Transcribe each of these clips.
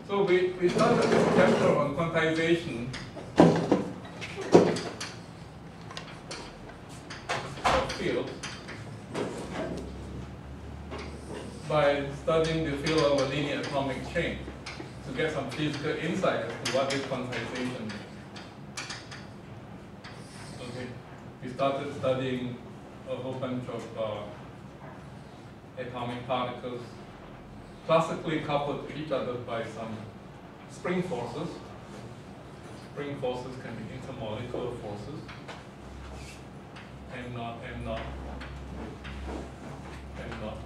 So we started this chapter on quantization of fields by studying the field of a linear atomic chain to get some physical insight as to what this quantization is. Okay. We started studying a whole bunch of atomic particles classically coupled to each other by some spring forces. Spring forces can be intermolecular forces. M naught, M naught, M naught.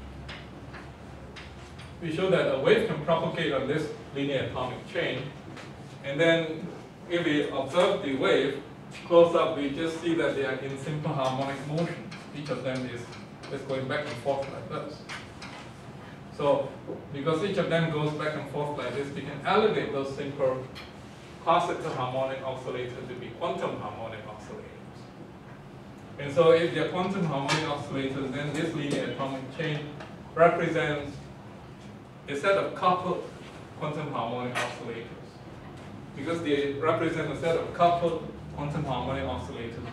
We show that a wave can propagate on this linear atomic chain, and then if we observe the wave close up, we just see that they are in simple harmonic motion. Each of them is going back and forth like this. So, because each of them goes back and forth like this, we can elevate those simple classical harmonic oscillators to be quantum harmonic oscillators. And so, if they're quantum harmonic oscillators, then this linear atomic chain represents a set of coupled quantum harmonic oscillators. Because they represent a set of coupled quantum harmonic oscillators,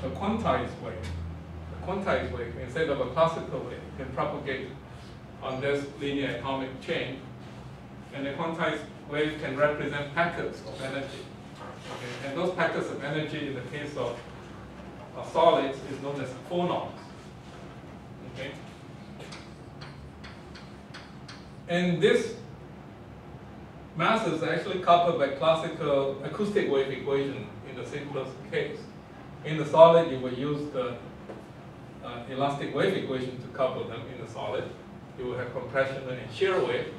a quantized wave, instead of a classical wave, can propagate on this linear atomic chain, and the quantized wave can represent packets of energy. Okay? And those packets of energy, in the case of solids, is known as phonons. Okay? And this masses are actually coupled by classical acoustic wave equation in the simplest case. In the solid, you will use the elastic wave equation to couple them in the solid. You will have compression and shear wave.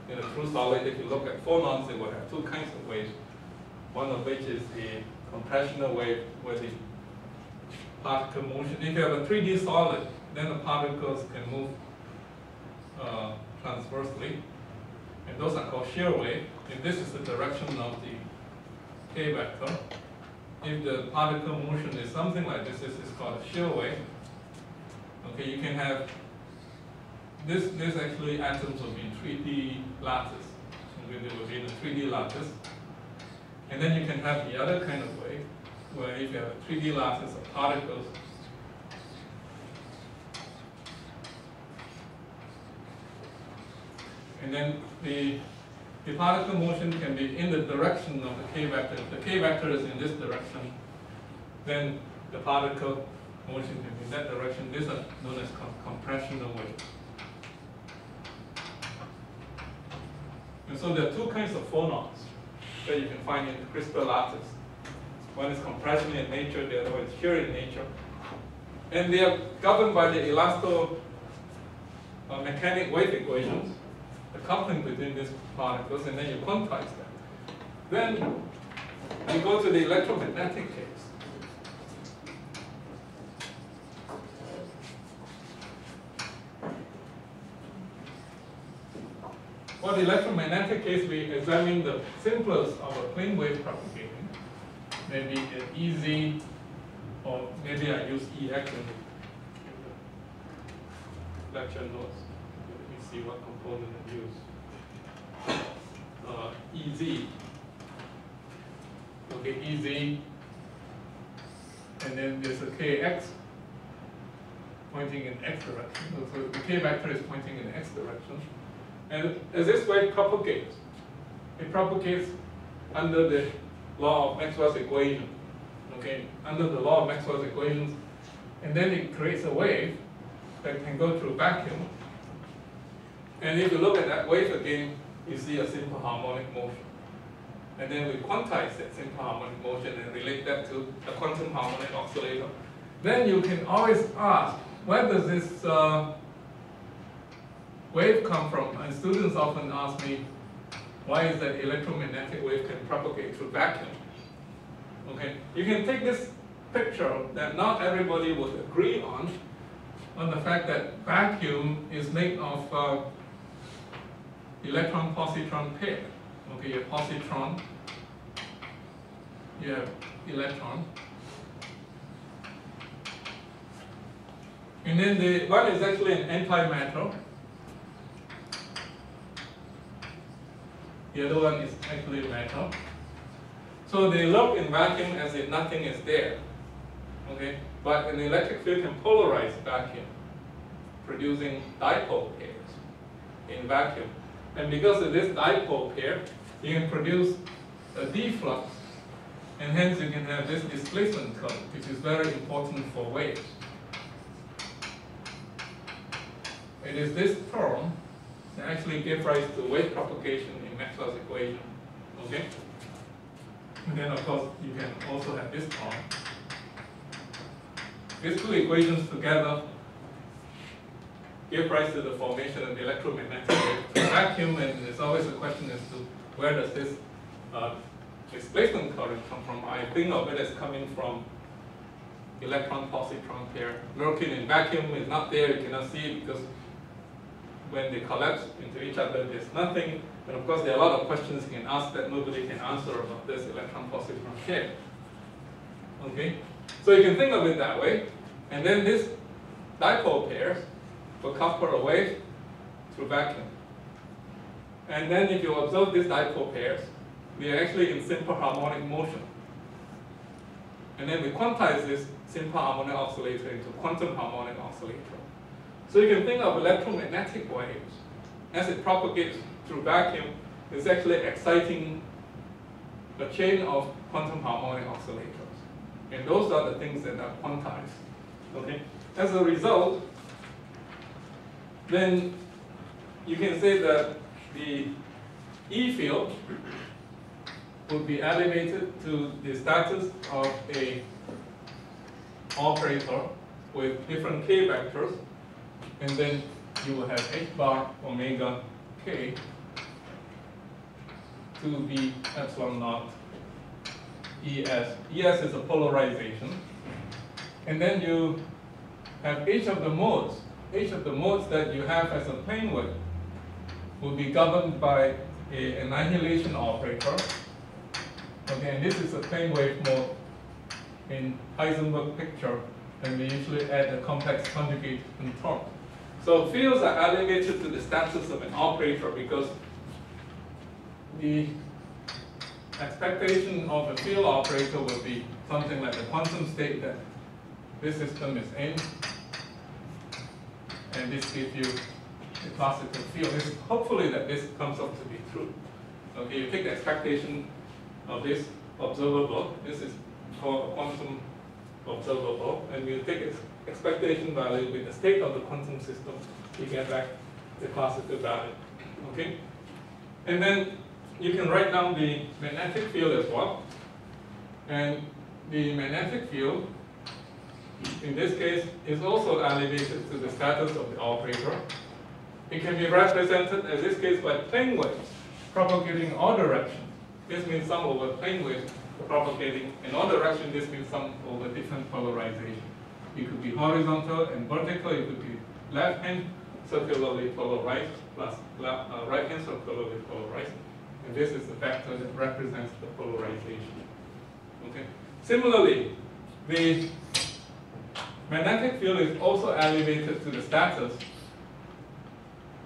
In a true solid, if you look at phonons, they will have two kinds of waves. One of which is the compressional wave, where the particle motion. If you have a 3D solid, then the particles can move transversely, and those are called shear wave. If this is the direction of the k vector, if the particle motion is something like this is called a shear wave. Okay, you can have this actually atoms will be in 3D lattice. Okay, they will be in a 3D lattice. And then you can have the other kind of wave, where if you have a 3D lattice of particles, and then the particle motion can be in the direction of the k vector. If the k vector is in this direction, then the particle motion can be in that direction. These are known as compressional waves. And so there are two kinds of phonons that you can find in the crystal lattice. One is compression in nature, the other one is shear in nature. And they are governed by the elastomechanic wave equations, the coupling between these particles, and then you quantize them. Then you go to the electromagnetic case. For the electromagnetic case, we examine the simplest of a plane wave propagating, maybe an EZ, or maybe I use EX in the lecture notes. Let me see what component I use. EZ. Okay, EZ. And then there's a KX pointing in X direction. So the K vector is pointing in X direction. And as this wave propagates, it propagates under the law of Maxwell's equation. Okay, under the law of Maxwell's equations, and then it creates a wave that can go through vacuum. And if you look at that wave again, you see a simple harmonic motion. And then we quantize that simple harmonic motion and relate that to a quantum harmonic oscillator. Then you can always ask, where does this wave come from? And students often ask me, why is that electromagnetic wave can propagate through vacuum? Okay, you can take this picture that not everybody would agree on the fact that vacuum is made of electron-positron pair. Okay, you have positron, you have electron. And then the one is actually an antimatter. The other one is actually matter. So they look in vacuum as if nothing is there. Okay? But an electric field can polarize vacuum, producing dipole pairs in vacuum. And because of this dipole pair, you can produce a deflux, and hence you can have this displacement current, which is very important for waves. It is this term that actually gives rise to wave propagation in Maxwell's equation. Okay? And then, of course, you can also have this term. These two equations together give rise to the formation of the electromagnetic wave in vacuum, and there's always a question as to where does this displacement current come from. I think of it as coming from electron-positron pair. Lurking in vacuum is not there, you cannot see it because when they collapse into each other, there's nothing. And of course, there are a lot of questions you can ask that nobody can answer about this electron-positron pair. Okay? So you can think of it that way. And then these dipole pairs will couple a wave through vacuum. And then if you observe these dipole pairs, they are actually in simple harmonic motion. And then we quantize this simple harmonic oscillator into quantum harmonic oscillator. So you can think of electromagnetic waves as it propagates through vacuum, it's actually exciting a chain of quantum harmonic oscillators. And those are the things that are quantized. Okay? As a result, then you can say that the E field would be elevated to the status of a operator with different k vectors, and then you will have h bar omega k to be epsilon naught ES. ES is a polarization. And then you have each of the modes that you have as a plane wave will be governed by an annihilation operator. Okay, and this is a plane wave mode in Heisenberg picture, and we usually add a complex conjugate in term. So fields are elevated to the status of an operator because the expectation of a field operator will be something like the quantum state that this system is in, and this gives you the classical field. Hopefully that this comes up to be true. Okay, you take the expectation of this observable, this is called a quantum observable, and you take its expectation value with the state of the quantum system, you get back the classical value. Okay? And then you can write down the magnetic field as well. And the magnetic field, in this case, is also elevated to the status of the operator. It can be represented, in this case, by plane waves propagating in all directions. This means sum over plane waves propagating in all directions. This means sum over different polarization. It could be horizontal and vertical. It could be left-hand circularly polarized plus right-hand circularly polarized. And this is the factor that represents the polarization. Okay. Similarly, the magnetic field is also elevated to the status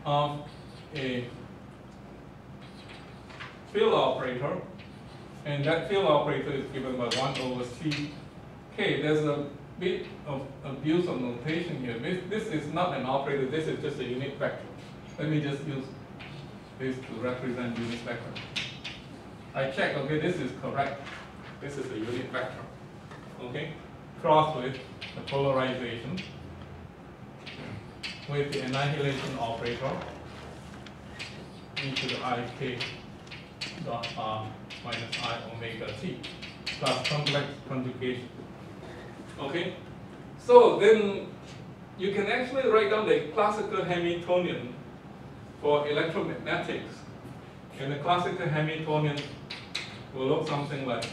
of a field operator, and that field operator is given by 1 over c k. There's a bit of abuse of notation here. This is not an operator, this is just a unit vector. Let me just use this to represent unit vector. I check, okay, this is correct. This is a unit vector. Okay? Cross with the polarization with the annihilation operator e to the I k dot r minus I omega t plus complex conjugation. Okay? So then you can actually write down the classical Hamiltonian for electromagnetics. And the classical Hamiltonian will look something like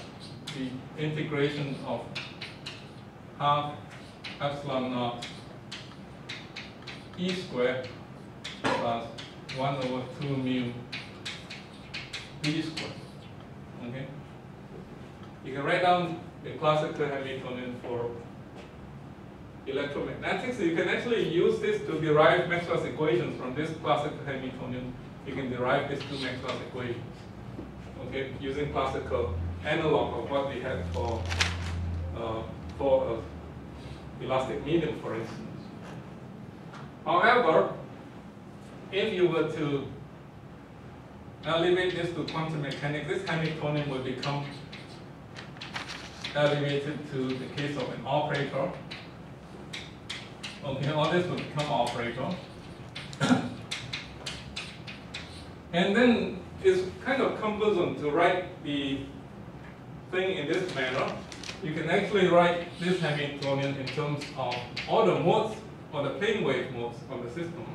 the integration of half epsilon naught E squared plus 1 over 2 mu B squared. Okay? You can write down the classical Hamiltonian for electromagnetics. You can actually use this to derive Maxwell's equations. From this classical Hamiltonian, you can derive these two Maxwell's equations. okay, using classical analog of what we had for elastic medium, for instance. However, if you were to elevate this to quantum mechanics, this Hamiltonian will become elevated to the case of an operator. Okay, all this will become operator. And then it's kind of cumbersome to write the thing in this manner. You can actually write this Hamiltonian in terms of all the modes or the plane wave modes of the system.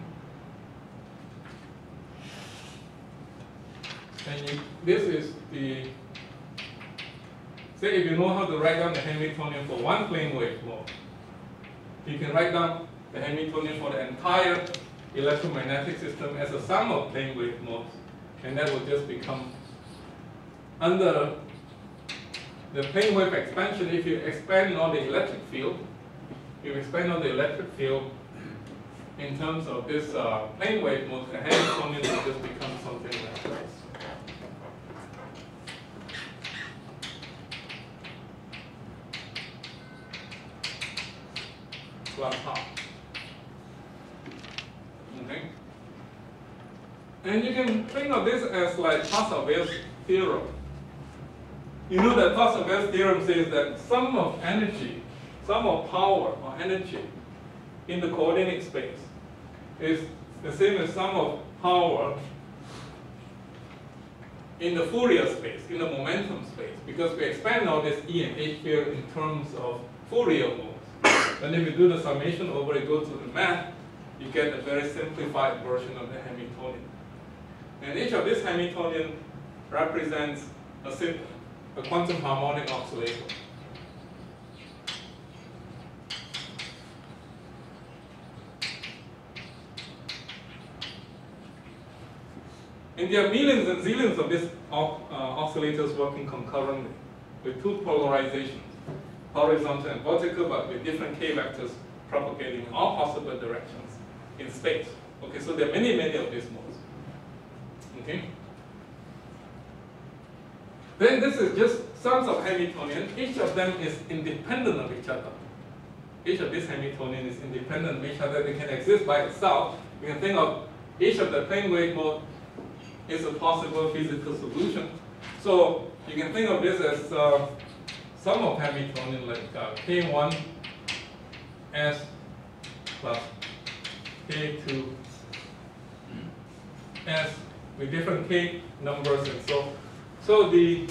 And this is the, say if you know how to write down the Hamiltonian for one plane wave mode, you can write down the Hamiltonian for the entire electromagnetic system as a sum of plane wave modes. And that will just become, under the plane wave expansion, if you expand on the electric field, in terms of this plane wave mode, the Hamiltonian will just become something like this. Plus half. Okay? And you can think of this as like Causal's theorem. You know that Causal's theorem says that sum of energy, sum of power or energy in the coordinate space is the same as sum of power in the Fourier space, in the momentum space, because we expand all this E and H field in terms of Fourier modes. And if you do the summation over it, go to the math, you get a very simplified version of the Hamiltonian. And each of this Hamiltonian represents a quantum harmonic oscillator. And there are millions and zillions of these oscillators working concurrently with two polarizations, horizontal and vertical, but with different k vectors propagating in all possible directions in space. Okay, so there are many, many of these modes. Okay. Then this is just sums of Hamiltonian. Each of them is independent of each other. Each of these Hamiltonian is independent of each other. They can exist by itself. You can think of each of the plane wave mode is a possible physical solution. So you can think of this as sum of Hamiltonian like K1 S plus K2 S with different K numbers and so the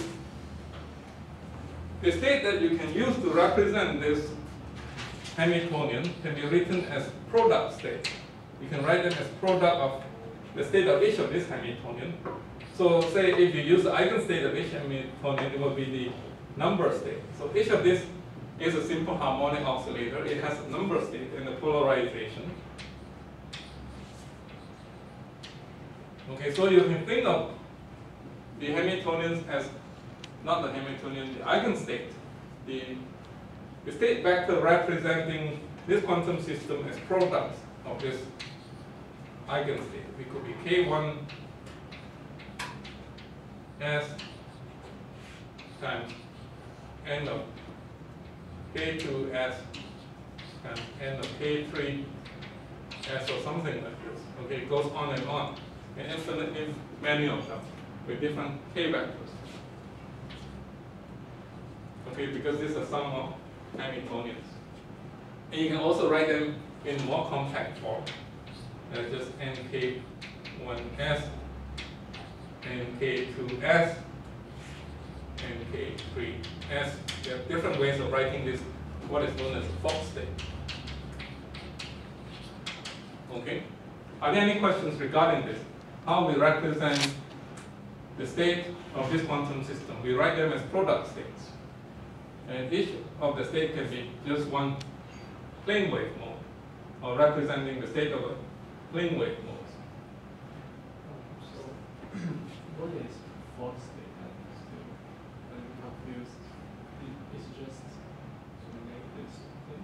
state that you can use to represent this Hamiltonian can be written as product state. You can write them as product of the state of each of this Hamiltonian. So say if you use the eigenstate of each Hamiltonian, it will be the number state. So each of this is a simple harmonic oscillator. It has a number state and a polarization. Okay, so you can think of the Hamiltonians as not the Hamiltonian, the eigenstate, the state vector representing this quantum system as products of this eigenstate. It could be K1 S times n of K2 S times n of K3 S or something like this. Okay, it goes on and on. And infinitely many of them with different K vectors. Okay, because this is a sum of Hamiltonians. And you can also write them in more compact form. Just NK1S, NK2S, NK3S. There are different ways of writing this, what is known as a Fock state. Okay? Are there any questions regarding this? How we represent the state of this quantum system? We write them as product states. And each of the state can be just one plane wave mode, or representing the state of a plane wave mode. So, what is Fock state? I'm confused. It's just to make this thing.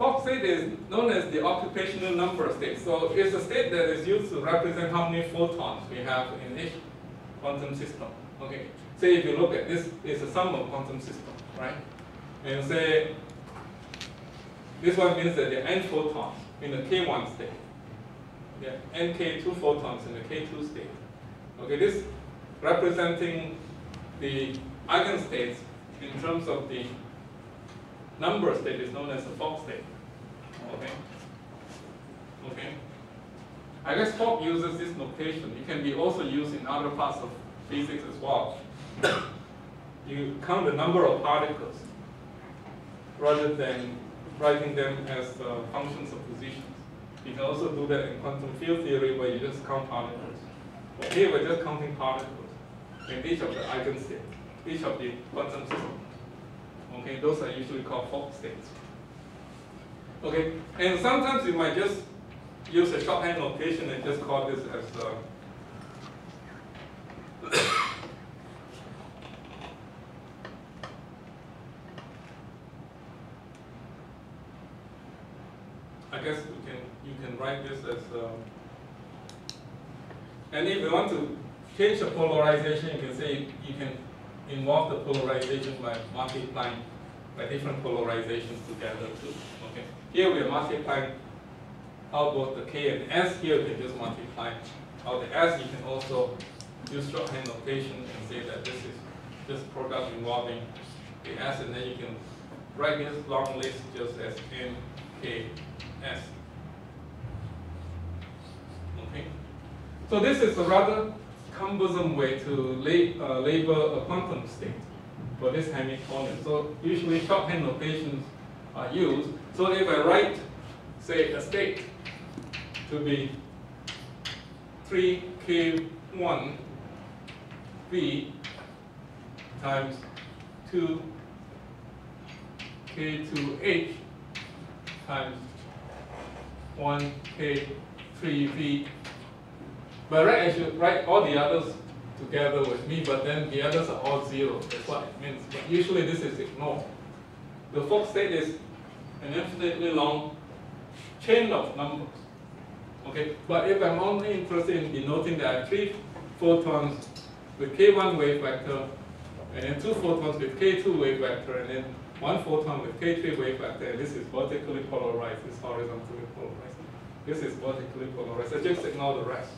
Fock state is known as the occupational number state. So it's a state that is used to represent how many photons we have in each quantum system. Okay. Say if you look at this, it's a sum of quantum system, right? And say this one means that there are n photons in the K1 state. There are nk2 photons in the K2 state. Okay, this representing the eigenstates in terms of the number state is known as the Fock state. Okay. Okay. I guess Fock uses this notation. It can be also used in other parts of physics as well. You count the number of particles rather than writing them as functions of positions. You can also do that in quantum field theory where you just count particles. But here we're just counting particles in each of the eigenstates, each of the quantum systems. Okay, those are usually called Fock states. Okay, and sometimes you might just use a shorthand notation and just call this as I guess you can write this as and if you want to change the polarization, you can say you can involve the polarization by multiplying by different polarizations together too. Okay. Here we are multiplying out both the K and S. Here you can just multiply out the S. You can also use shorthand notation and say that this is just product involving the S, and then you can write this long list just as N, K, S. Okay. So this is a rather cumbersome way to label a quantum state for this Hamiltonian. So usually shorthand notations are used. So if I write, say, a state to be 3K1 V times 2K2H times 1K3V. By right, I should write all the others together with me, but then the others are all zero. That's what it means. But usually this is ignored. The Fock state is an infinitely long chain of numbers. Okay, but if I'm only interested in denoting that I have 3 photons with K1 wave vector, and then 2 photons with K2 wave vector, and then 1 photon with K3 wave vector, and this is vertically polarized, this is horizontally polarized. This is vertically polarized. So just ignore the rest.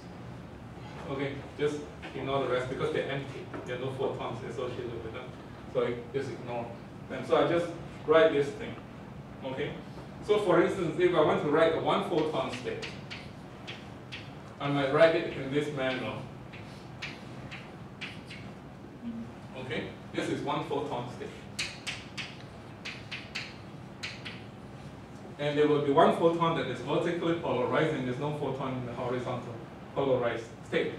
Okay, just ignore the rest because they're empty. There are no photons associated with them. So just ignore them. So I just write this thing. Okay? So for instance, if I want to write a 1 photon state, I might write it in this manner. Okay? This is 1 photon state. And there will be 1 photon that is vertically polarized and there's no photon in the horizontal polarized state.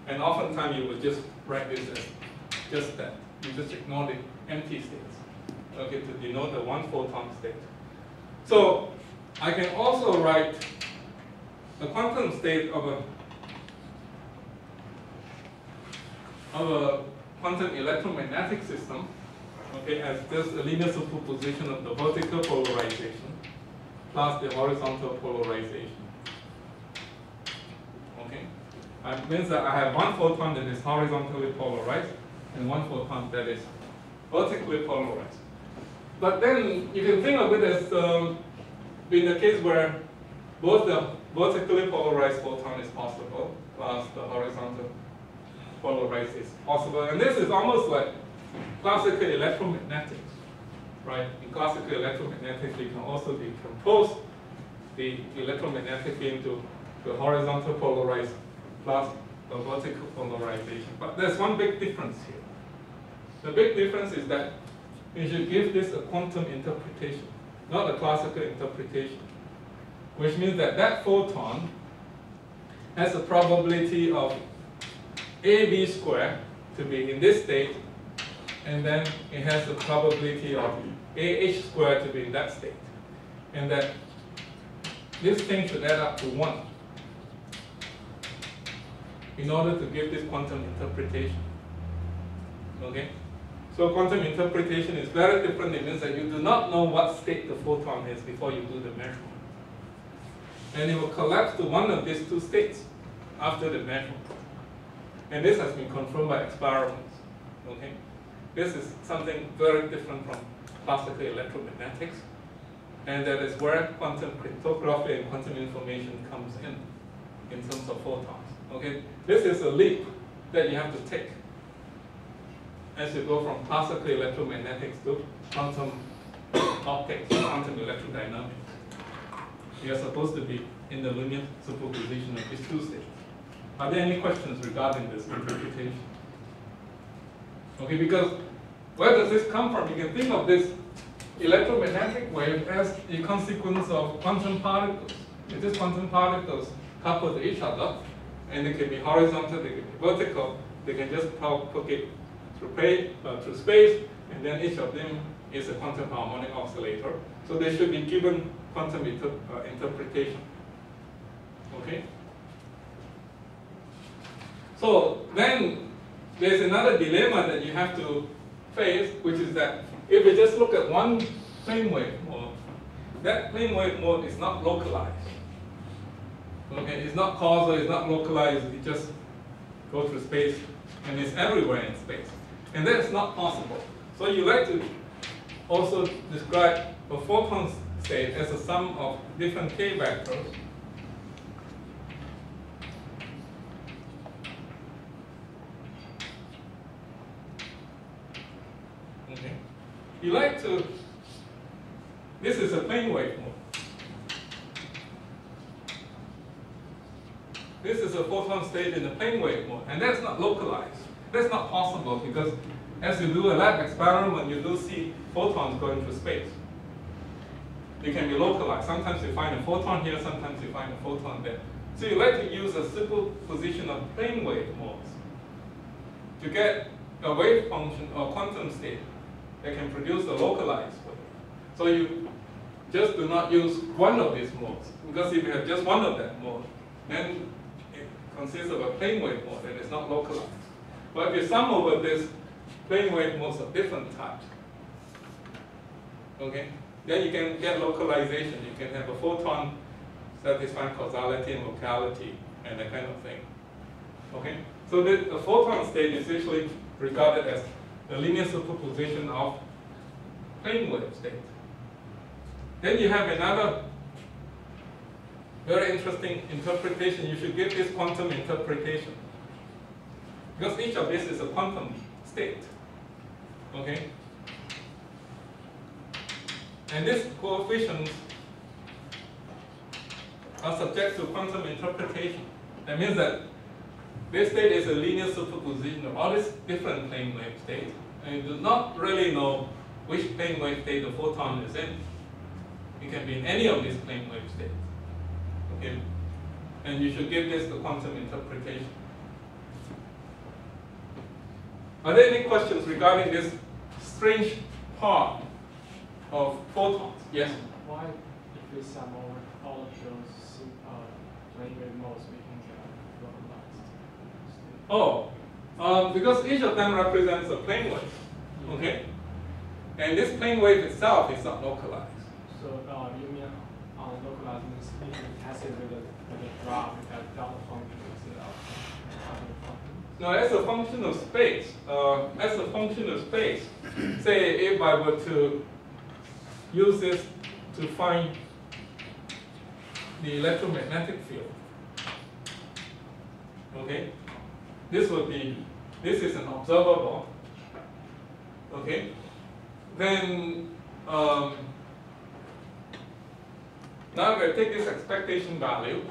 And oftentimes you will just write this as just that. You just ignore the empty states, okay, to denote the 1 photon state. So I can also write the quantum state of a quantum electromagnetic system, okay, as just a linear superposition of the vertical polarization plus the horizontal polarization. Okay, it means that I have 1 photon that is horizontally polarized and 1 photon that is vertically polarized. But then you can think of it as being the case where both the vertically polarized photon is possible plus the horizontal polarized is possible. And this is almost like classical electromagnetics, right? In classical electromagnetics, you can also decompose the electromagnetic field into the horizontal polarized plus the vertical polarization. But there's one big difference here. The big difference is that you should give this a quantum interpretation, not a classical interpretation, which means that that photon has a probability of AB squared to be in this state, and then it has a probability of AH squared to be in that state. And that this thing should add up to 1 in order to give this quantum interpretation. Okay? So quantum interpretation is very different. It means that you do not know what state the photon is before you do the measurement. And it will collapse to one of these two states after the measurement. And this has been confirmed by experiments. Okay? This is something very different from classical electromagnetics. And that is where quantum cryptography and quantum information comes in terms of photons. Okay? This is a leap that you have to take as you go from classical electromagnetics to quantum optics, quantum electrodynamics. You are supposed to be in the linear superposition of these two states. Are there any questions regarding this interpretation? Okay, because where does this come from? You can think of this electromagnetic wave as a consequence of quantum particles. If these quantum particles couple to each other, and they can be horizontal, they can be vertical, they can just propagate through space, and then each of them is a quantum harmonic oscillator. So they should be given quantum interpretation. Okay? So then there's another dilemma that you have to face, which is that if you just look at one plane wave mode, that plane wave mode is not localized. Okay, it's not causal, it's not localized, it just goes through space and it's everywhere in space. And that's not possible. So you like to also describe a photon state as a sum of different k vectors. Okay. You like to, this is a plane wave mode. This is a photon state in the plane wave mode, and that's not localized. That's not possible because as you do a lab experiment, you do see photons going through space. They can be localized. Sometimes you find a photon here, sometimes you find a photon there. So you like to use a superposition of plane wave modes to get a wave function or quantum state that can produce a localized wave. So you just do not use one of these modes, because if you have just one of that mode, then it consists of a plane wave mode and it's not localized. But if you sum over this plane wave modes of different types, okay, then you can get localization. You can have a photon satisfying causality and locality and that kind of thing. Okay, so the photon state is usually regarded as the linear superposition of plane wave state. Then you have another very interesting interpretation. You should give this quantum interpretation, because each of these is a quantum state. Okay? And these coefficients are subject to quantum interpretation. That means that this state is a linear superposition of all these different plane wave states, and you do not really know which plane wave state the photon is in. It can be in any of these plane wave states. Okay? And you should give this the quantum interpretation. Are there any questions regarding this strange part of photons? Yes? Why, if we sum over all of those plane wave modes, we can get localized state? Because each of them represents a plane wave. Okay? And this plane wave itself is not localized. So you mean localized means if you test it with a drop, you have delta function instead of function? No, as a function of space, say if I were to use this to find the electromagnetic field, okay, this is an observable, okay, then now I'm going to take this expectation value.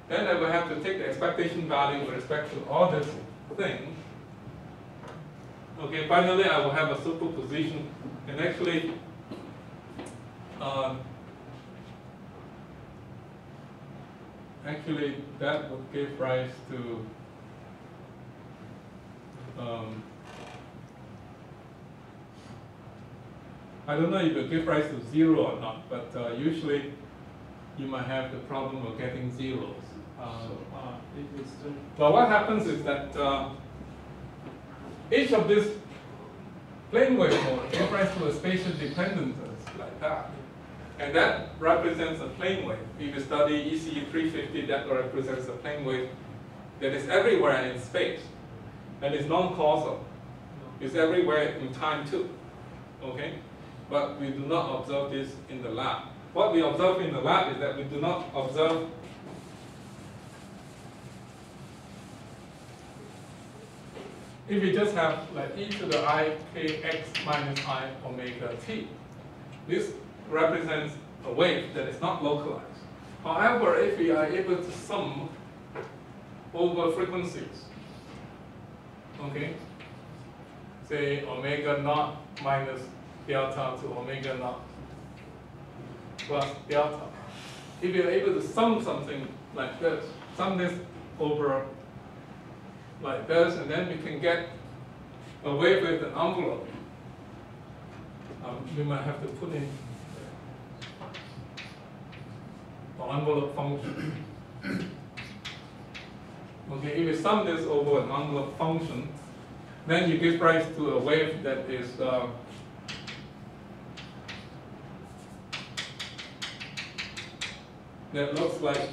Then I will have to take the expectation value with respect to all this thing. Okay, finally I will have a superposition, and actually that would give rise to I don't know if it will give rise to 0 or not, but usually you might have the problem of getting zeros. But what happens is that each of these plane wave mode give rise to a spatial dependence like that. And that represents a plane wave. If you study ECE 350, that represents a plane wave that is everywhere in space. And it's non-causal. It's everywhere in time too. Okay? But we do not observe this in the lab. What we observe in the lab is that we do not observe if we just have like e to the I kx minus I omega t. This represents a wave that is not localized. However, if we are able to sum over frequencies, okay, say omega naught minus delta to omega naught plus delta. If you're able to sum something like this, sum this over like this, and then we can get a wave with an envelope. We might have to put in the envelope function. Okay, if you sum this over an envelope function, then you give rise to a wave that is that looks like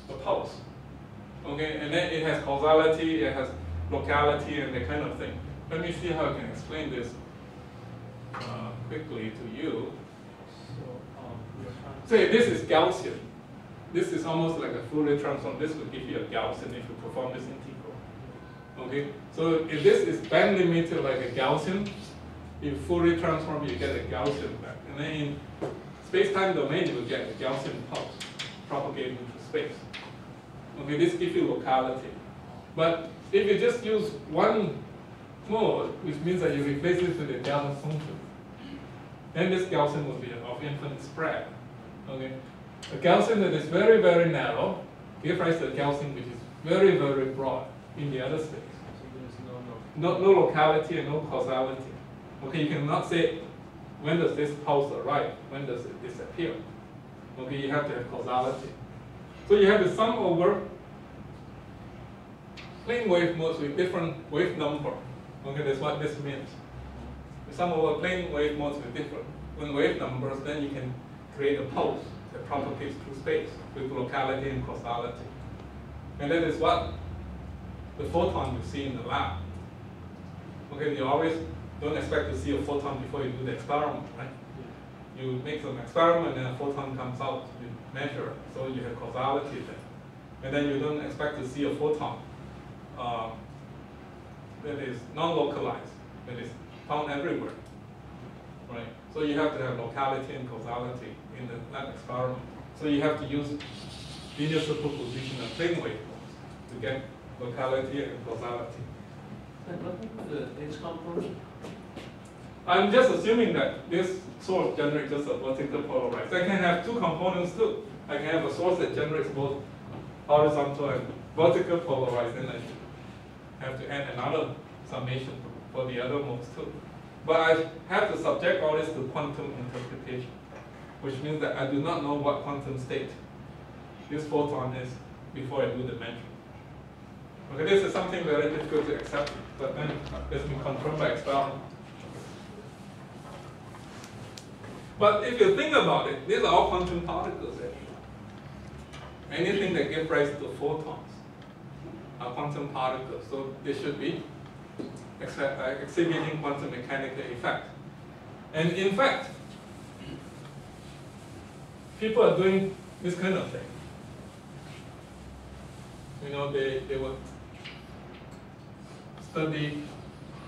a pulse. Okay, and then it has causality, it has locality, and that kind of thing. Let me see how I can explain this quickly to you. Say this is Gaussian. This is almost like a Fourier transform. This would give you a Gaussian if you perform this integral. Okay, so if this is band limited like a Gaussian, if Fourier transform, you get a Gaussian back. And then in space-time domain, you will get a Gaussian pulse propagating into space. Okay, this gives you locality. But if you just use one mode, which means that you replace it with a delta function, then this Gaussian will be of infinite spread. Okay, a Gaussian that is very, very narrow gives rise to a Gaussian which is very, very broad in the other space. So there's No locality and no causality. Okay, you cannot say when does this pulse arrive, when does it disappear. Okay, you have to have causality. So you have to sum over plane wave modes with different wave number. Okay, that's what this means. You sum over plane wave modes with different wave numbers, then you can create a pulse that propagates through space with locality and causality. And that is what the photon you see in the lab. Okay, you always don't expect to see a photon before you do the experiment, right? You make some experiment and a photon comes out, you measure it, so you have causality there. And then you don't expect to see a photon that is non-localized, that is found everywhere, right? So you have to have locality and causality in the lab experiment. So you have to use linear superposition of plane wave modes to get locality and causality. And what about the H component? I'm just assuming that this source generates just a vertical polarized. I can have two components too. I can have a source that generates both horizontal and vertical polarized, and I have to add another summation for the other modes too. But I have to subject all this to quantum interpretation, which means that I do not know what quantum state this photon is before I do the measurement. Okay, this is something very difficult to accept, but then it's been confirmed by experiment. But if you think about it, these are all quantum particles actually. Anything that gives rise to photons are quantum particles, so they should be exhibiting quantum mechanical effect. And in fact, people are doing this kind of thing. You know, they would study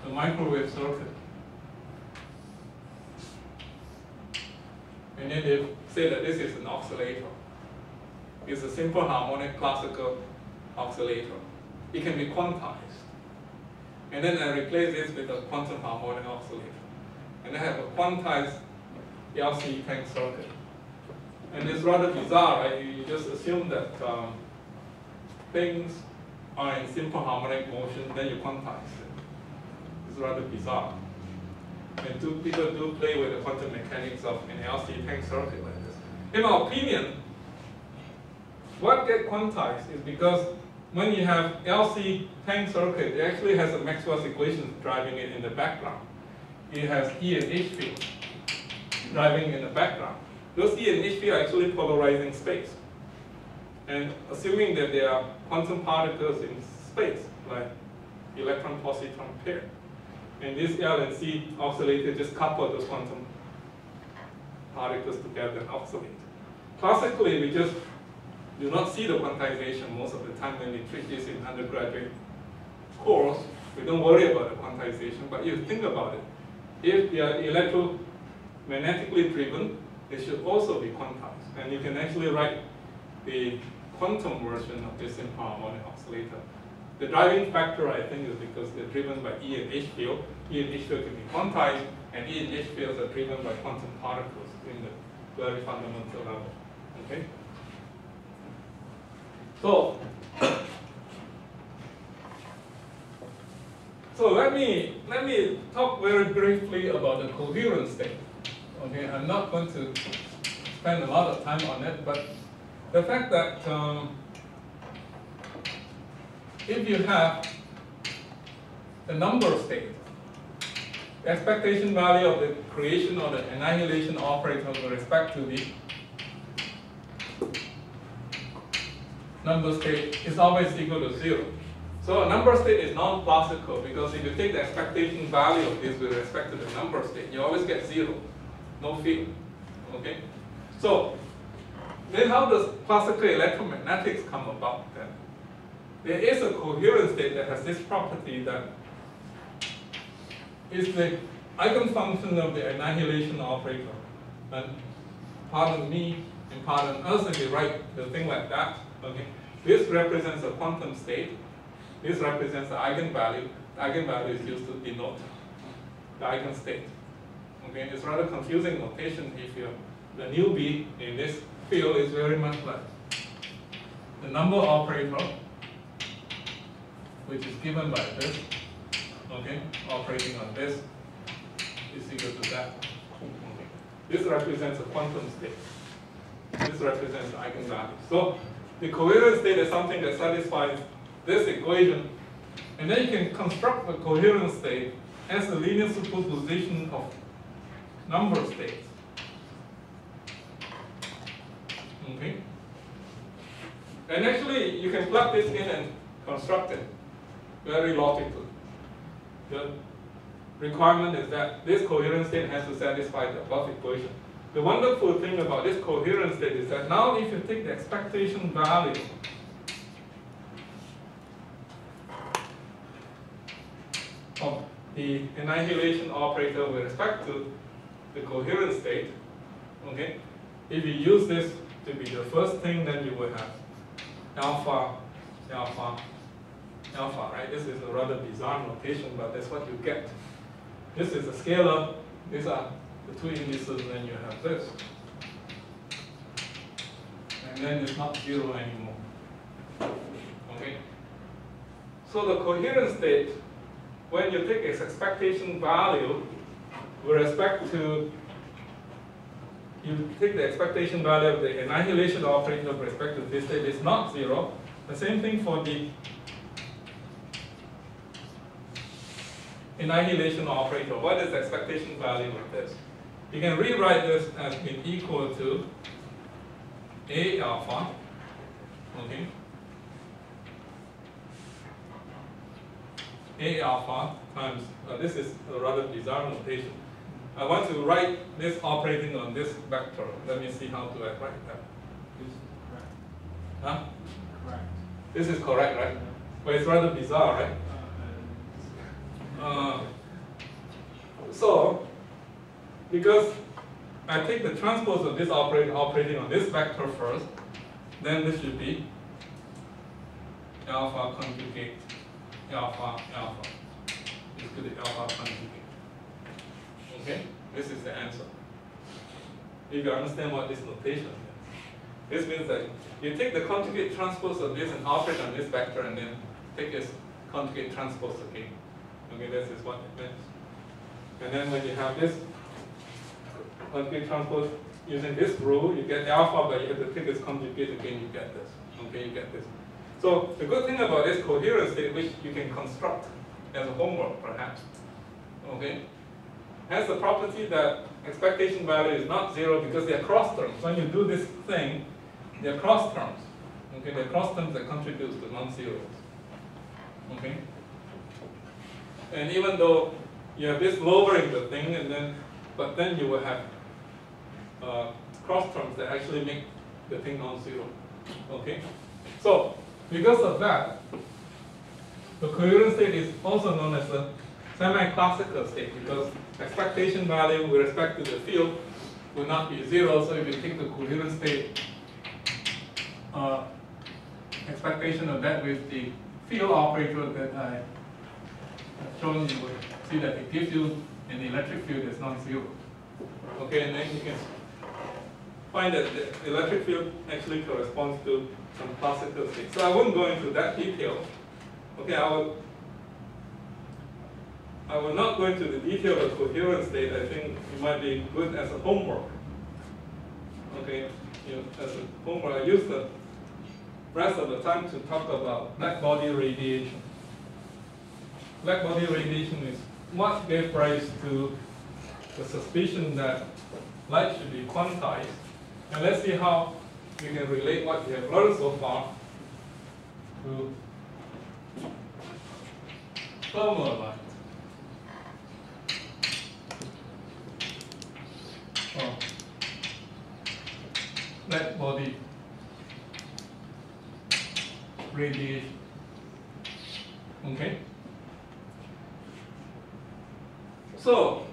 the microwave circuit. And then they say that this is an oscillator. It's a simple harmonic classical oscillator. It can be quantized. And then I replace this with a quantum harmonic oscillator. And I have a quantized LC tank circuit. And it's rather bizarre, right? You just assume that things are in simple harmonic motion, then you quantize it. It's rather bizarre. And people do play with the quantum mechanics of an LC tank circuit like this. In my opinion, what gets quantized is because when you have LC tank circuit, it actually has a Maxwell's equation driving it in the background. It has E and H fields driving in the background. Those E and H fields are actually polarizing space. And assuming that there are quantum particles in space, like electron-positron pair, and this L and C oscillator just couple those quantum particles together and oscillate. Classically, we just do not see the quantization most of the time when we treat this in undergraduate course. We don't worry about the quantization, but if you think about it, if they are electromagnetically driven, they should also be quantized. And you can actually write the quantum version of this simple harmonic oscillator. The driving factor, I think, is because they're driven by E and H field. E and H field can be quantized, and E and H fields are driven by quantum particles in the very fundamental level. Okay? So let me talk very briefly about the coherent state. Okay, I'm not going to spend a lot of time on it, but the fact that if you have the number state, the expectation value of the creation or the annihilation operator with respect to the number state is always equal to 0. So a number state is non-classical because if you take the expectation value of this with respect to the number state, you always get 0, no field. Okay? So then how does classical electromagnetics come about then? There is a coherent state that has this property that is the eigenfunction of the annihilation operator. And pardon me and pardon us if we write the thing like that. Okay, this represents a quantum state. This represents the eigenvalue. The eigenvalue is used to denote the eigenstate. Okay, it's rather confusing notation if you the newbie in this field is very much like the number operator, which is given by this. Okay, operating on this is equal to that. Okay. This represents a quantum state. This represents the eigenvalue. So the coherent state is something that satisfies this equation, and then you can construct the coherent state as a linear superposition of number states. Okay? And actually, you can plug this in and construct it very logically. The requirement is that this coherent state has to satisfy the above equation. The wonderful thing about this coherent state is that now if you take the expectation value of the annihilation operator with respect to the coherent state, okay, if you use this to be the first thing, then you will have alpha, alpha, alpha, right? This is a rather bizarre notation, but that's what you get. This is a scalar, these are the two indices, and then you have this. And then it's not 0 anymore. Okay? So the coherent state, when you take its expectation value with respect to, you take the expectation value of the annihilation operator with respect to this state is not 0. The same thing for the annihilation operator. What is the expectation value of this? You can rewrite this as being equal to A alpha, okay? A alpha times, this is a rather bizarre notation. I want to write this operating on this vector. Let me see how to write that. This is correct. Huh? Correct. This is correct, right? But it's rather bizarre, right? So, because I take the transpose of this operating on this vector first, then this should be alpha conjugate alpha alpha is to the alpha conjugate. Okay? This is the answer. If you understand what this notation is. This means that you take the conjugate transpose of this and operate on this vector and then take its conjugate transpose again. Okay, this is what it means. And then when you have this conjugate transpose using this rule, you get alpha, but you have to take its conjugate again, you get this. Okay, you get this. So the good thing about this coherent state, which you can construct as a homework perhaps, okay, has the property that expectation value is not zero because they are cross terms. When you do this thing, they are cross terms. Okay, they are cross terms that contributes to non-zeros. Okay? And even though you have this lowering the thing, but then you will have cross terms that actually make the thing non-zero. Okay? So, because of that, the coherent state is also known as a semi-classical state because expectation value with respect to the field will not be zero. So if you take the coherent state expectation of that with the field operator that I have shown, you will see that it gives you an electric field that's non-zero. Okay, and then you can find that the electric field actually corresponds to some classical state. So I won't go into that detail. Okay, I will not go into the detail of coherent state. I think it might be good as a homework. Okay, as a homework, I use the rest of the time to talk about black body radiation. Black body radiation is what gave rise to the suspicion that light should be quantized. And let's see how we can relate what we have learned so far to thermal light. Oh. Black body radiation. Okay? So,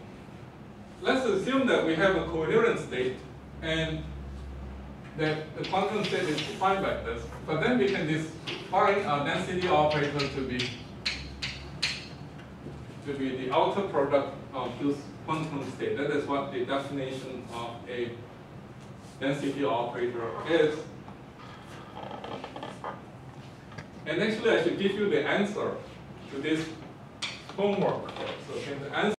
let's assume that we have a coherent state and that the quantum state is defined like this. But then we can define our density operator to be the outer product of this quantum state. That is what the definition of a density operator is. And actually, I should give you the answer to this homework. So the answer